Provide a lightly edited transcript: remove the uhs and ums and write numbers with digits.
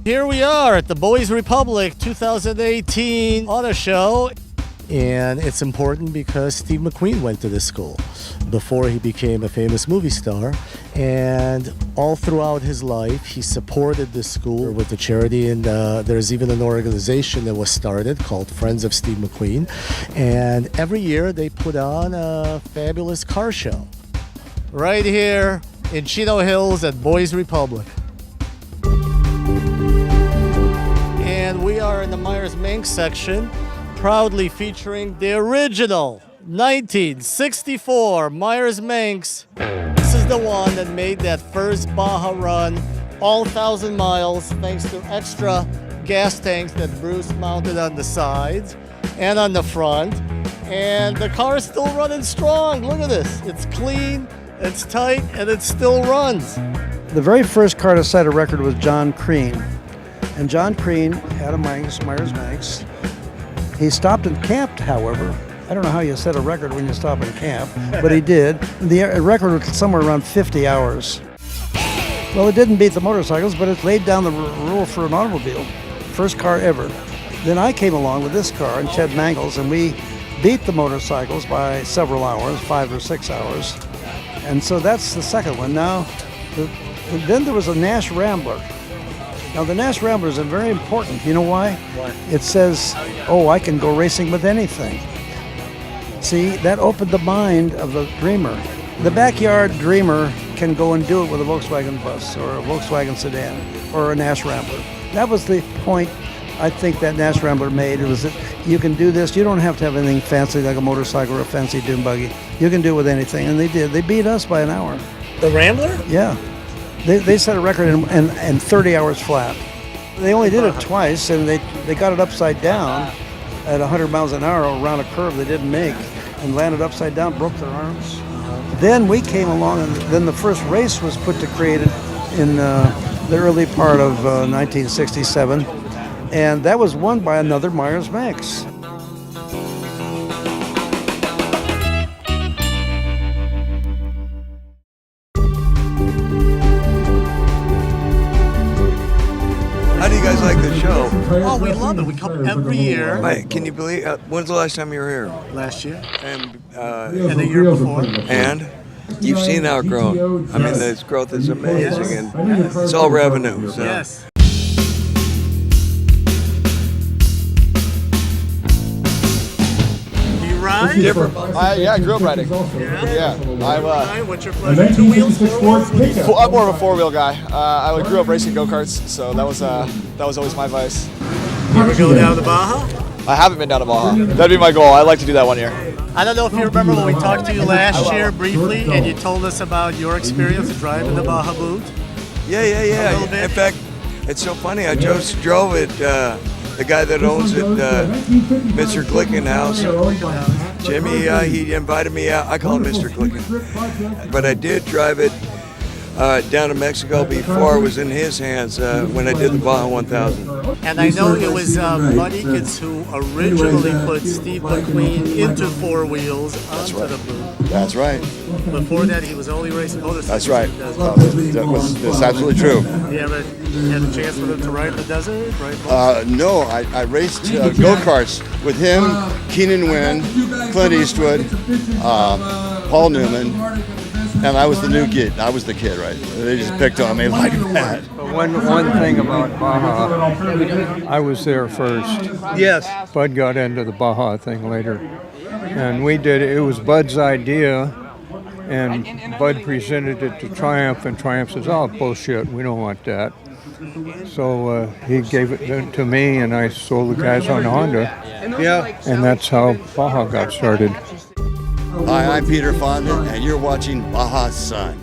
Here we are at the Boys Republic 2018 Auto Show. And it's important because Steve McQueen went to this school before he became a famous movie star. And all throughout his life, he supported this school with the charity. And there's even an organization that was started called Friends of Steve McQueen. And every year they put on a fabulous car show right here in Chino Hills at Boys Republic. And we are in the Myers-Manx section, proudly featuring the original 1964 Myers-Manx. This is the one that made that first Baja run, all 1,000 miles, thanks to extra gas tanks that Bruce mounted on the sides and on the front. And the car is still running strong. Look at this. It's clean, it's tight, and it still runs. The very first car to set a record was John Crean. And John Crean had a Myers-Manx. He stopped and camped, however. I don't know how you set a record when you stop and camp, but he did. The record was somewhere around 50 hours. Well, it didn't beat the motorcycles, but it laid down the rule for an automobile. First car ever. Then I came along with this car and Ched Mangles, and we beat the motorcycles by several hours, 5 or 6 hours. And so that's the second one. Now, then there was a Nash Rambler. Now, the Nash Rambler is very important. You know why? Why? It says, oh, I can go racing with anything. See, that opened the mind of the dreamer. The backyard dreamer can go and do it with a Volkswagen bus or a Volkswagen sedan or a Nash Rambler. That was the point I think that Nash Rambler made. It was that you can do this. You don't have to have anything fancy like a motorcycle or a fancy dune buggy. You can do it with anything, and they did. They beat us by an hour. The Rambler? Yeah. They set a record in 30 hours flat. They only did it twice, and they got it upside down at 100 miles an hour around a curve they didn't make, and landed upside down, broke their arms. Then we came along, and then the first race was put to create it in the early part of 1967, and that was won by another Myers-Manx. How do you guys like the show? Oh, we love it. We come every year. Mate, can you believe, when's the last time you were here? Last year. And And the year before. and you've seen our growth. I mean, this growth is amazing, and it's all revenue. So. Yes. Do you ride? Yeah, I grew up riding. Yeah, Ride? What's your pleasure? 2 wheels, 4 wheels? I'm more of a four-wheel guy. I grew up racing go-karts, so that was always my vice. You ever go down to Baja? I haven't been down to Baja. That'd be my goal. I'd like to do that one year. I don't know if you remember when we talked to you last year briefly, and you told us about your experience of driving the Baja Boot. Yeah. A little bit. In fact, it's so funny. I just drove it. The guy that owns it, Mr. Glickenhaus, Jimmy, he invited me out. I call him Mr. Glicken. But I did drive it down to Mexico before it was in his hands when I did the Baja 1000. And I know it was Buddy Kitts who originally put Steve McQueen into 4 wheels onto the boot. That's right. Before that, he was only racing motorcycles. That's right. That's That's absolutely true. You ever had a chance with him to ride in the desert? No, I raced go-karts with him, Keenan Wynn, Clint Eastwood, Paul Newman, and I was the new kid. I was the kid, right? They just picked on me like that. One thing about Baja, I was there first. Yes. Bud got into the Baja thing later. And it was Bud's idea, and Bud presented it to Triumph, and Triumph says, oh, bullshit, we don't want that. So he gave it to me, and I sold the guys on Honda. Yeah. And that's how Baja got started. Hi, I'm Peter Fonda, and you're watching Baja Sun.